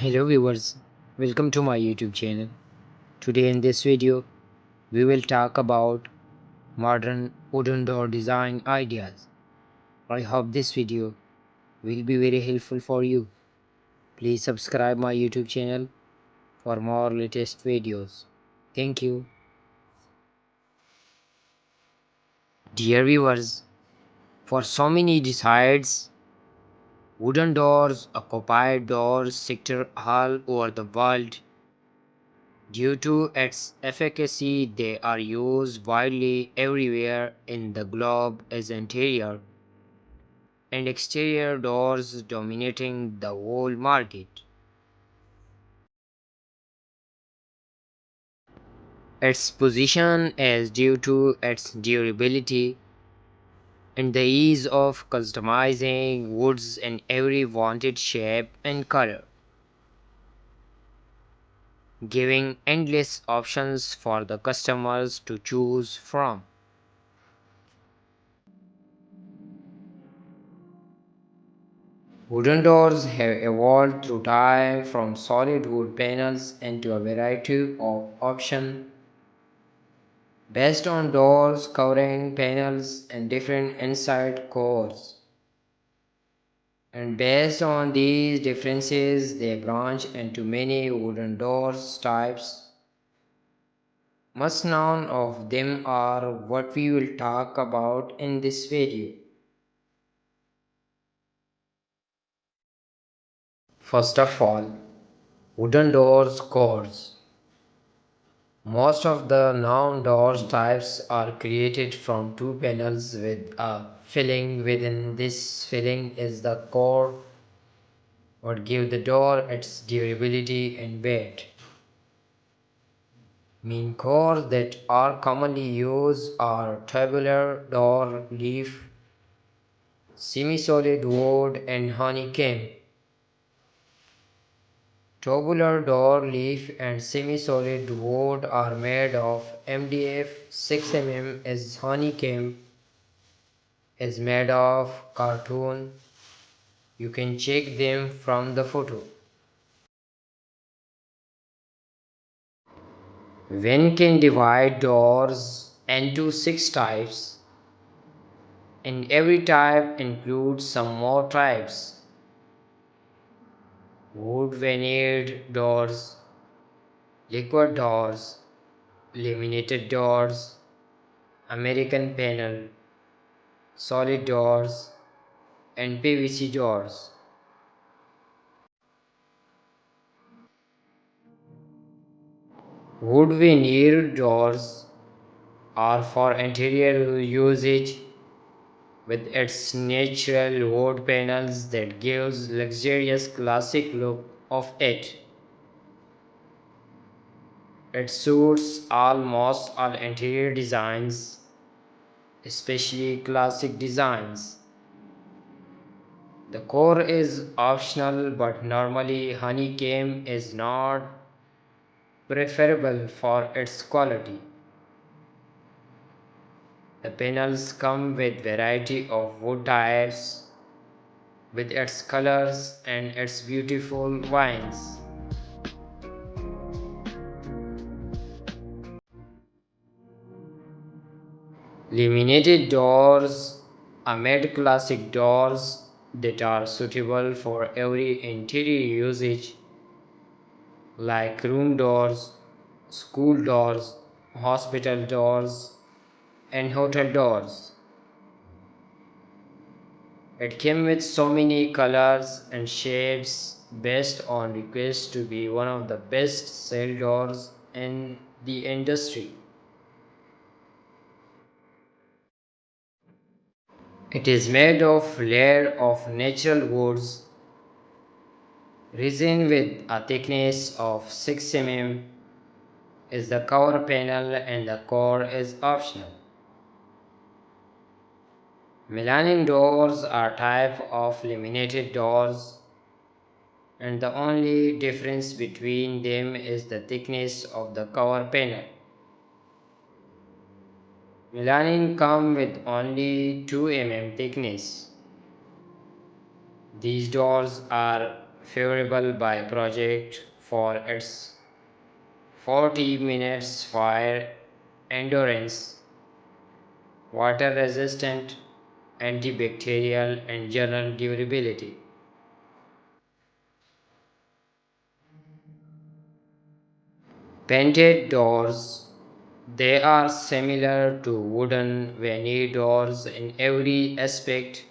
Hello viewers, welcome to my YouTube channel. Today in this video, we will talk about modern wooden door design ideas. I hope this video will be very helpful for you. Please subscribe my YouTube channel for more latest videos. Thank you. Dear viewers, for so many decides, wooden doors occupy doors sector all over the world. Due to its efficacy, they are used widely everywhere in the globe as interior and exterior doors dominating the whole market. Its position is due to its durability and the ease of customizing woods in every wanted shape and color, giving endless options for the customers to choose from. Wooden doors have evolved through time from solid wood panels into a variety of options based on doors, covering panels, and different inside cores. And based on these differences, they branch into many wooden doors types. Most known of them are what we will talk about in this video. First of all, wooden doors cores. Most of the known doors types are created from two panels with a filling. Within this filling is the core what give the door its durability and weight. Main cores that are commonly used are tubular door leaf, semi-solid wood and honeycomb. Tubular door leaf and semi-solid wood are made of MDF. 6 mm is honeycomb is made of cartoon. You can check them from the photo. One can divide doors into 6 types, and every type includes some more types. Wood veneered doors, liquid doors, laminated doors, American panel, solid doors, and PVC doors. Wood veneer doors are for interior usage with its natural wood panels that gives luxurious classic look of it. It suits almost all interior designs, especially classic designs. The core is optional, but normally honeycomb is not preferable for its quality. The panels come with variety of wood types with its colors and its beautiful vines. Laminated doors are made classic doors that are suitable for every interior usage like room doors, school doors, hospital doors, and hotel doors. It came with so many colors and shapes based on request to be one of the best sell doors in the industry. It is made of layer of natural woods, resin with a thickness of 6 mm is the cover panel and the core is optional. Melanin doors are type of laminated doors and the only difference between them is the thickness of the cover panel. Melanin come with only 2 mm thickness. These doors are favorable by project for its 40 minutes fire endurance, water resistant, antibacterial, and general durability. Painted doors. They are similar to wooden veneer doors in every aspect,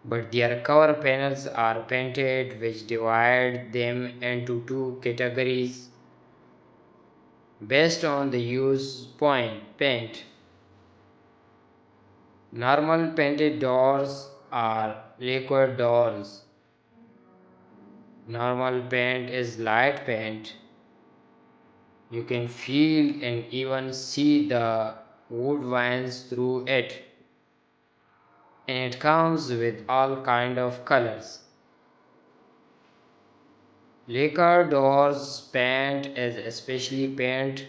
but their cover panels are painted, which divide them into two categories based on the use point paint. Normal painted doors are liquid doors. Normal paint is light paint. You can feel and even see the wood veins through it, and it comes with all kind of colors. Liquor doors paint is especially paint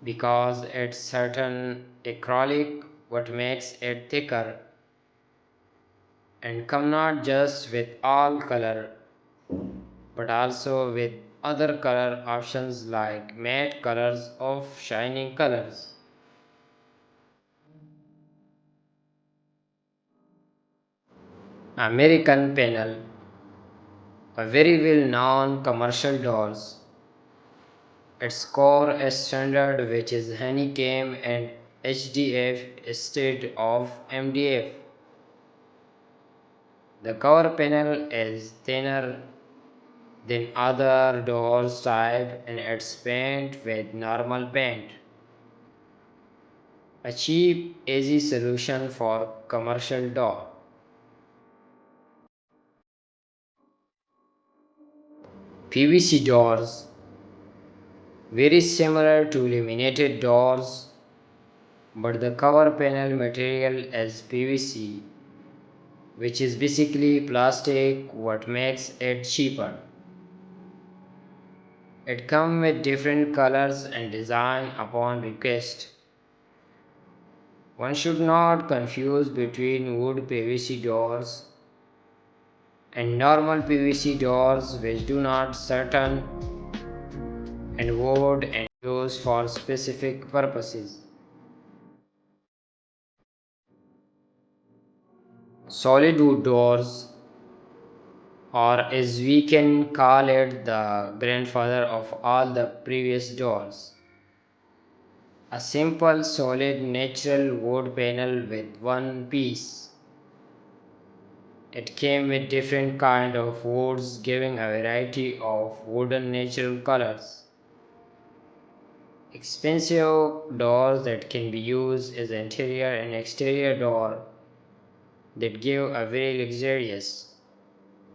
because it's certain acrylic what makes it thicker and come not just with all color but also with other color options like matte colors of shining colors. American panel, a very well known commercial doors. Its core is standard which is honeycomb and HDF instead of MDF. The cover panel is thinner than other doors type and it's painted with normal paint. A cheap, easy solution for commercial door. PVC doors, very similar to laminated doors, but the cover panel material is PVC, which is basically plastic, what makes it cheaper. It comes with different colors and design upon request. One should not confuse between wood PVC doors and normal PVC doors which do not certain and wood and used for specific purposes. Solid wood doors, or as we can call it, the grandfather of all the previous doors. A simple solid natural wood panel with one piece. It came with different kind of woods giving a variety of wooden natural colors. Expensive doors that can be used as interior and exterior door that give a very luxurious